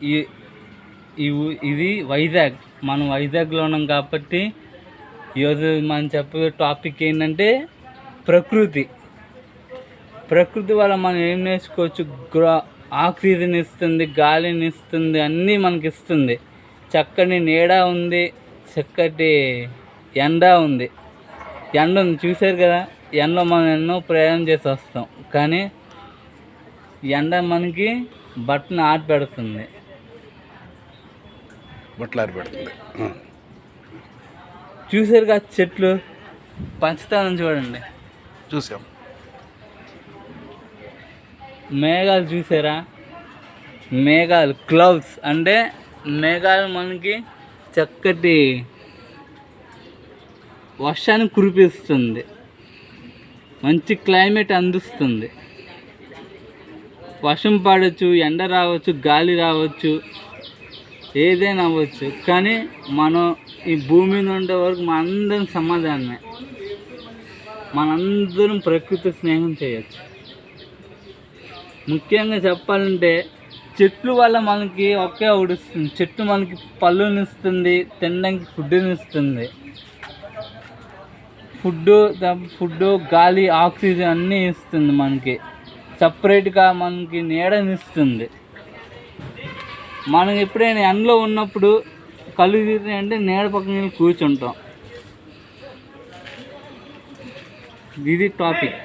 ఈ ఇది వైజాగ్. మనం వైజాగ్లో ఉన్నాం కాబట్టి ఈరోజు మనం చెప్పే టాపిక్ ఏంటంటే ప్రకృతి వల్ల మనం ఏం నేర్చుకోవచ్చు. ఆక్సిజన్ ఇస్తుంది, గాలిని ఇస్తుంది, అన్నీ మనకి ఇస్తుంది. చక్కని నీడ ఉంది, చక్కటి ఎండ ఉంది. ఎండ ఉంది చూసారు కదా, ఎండలో మనం ఎన్నో ప్రయాణం చేసి వస్తాం, కానీ ఎండ మనకి బట్టను ఆరిపెడుతుంది. చూసారు కదా చెట్లు పంచుతానని చూడండి. చూసాం. మేఘాలు చూసారా, మేఘాలు క్లౌడ్స్ అంటే మేఘాలు మనకి చక్కటి వర్షాన్ని కురిపిస్తుంది, మంచి క్లైమేట్ అందిస్తుంది. వర్షం పడవచ్చు, ఎండ రావచ్చు, గాలి రావచ్చు, ఏదైనా అవ్వచ్చు, కానీ మనం ఈ భూమి మీద ఉండే వరకు మనందరం సమాధానమే. మనందరం ప్రకృతి స్నేహం చేయొచ్చు. ముఖ్యంగా చెప్పాలంటే చెట్లు వల్ల మనకి ఒకే ఉడుస్తుంది. చెట్టు మనకి పళ్ళుని ఇస్తుంది, తినడానికి ఫుడ్ని ఇస్తుంది. ఫుడ్ గాలి, ఆక్సిజన్ అన్నీ ఇస్తుంది. మనకి సపరేట్గా మనకి నీడని ఇస్తుంది. మనం ఎప్పుడైనా ఎండలో ఉన్నప్పుడు కళ్ళు తీరినాయంటే నీడ పక్కన కూర్చుంటాం. ఇది టాపిక్.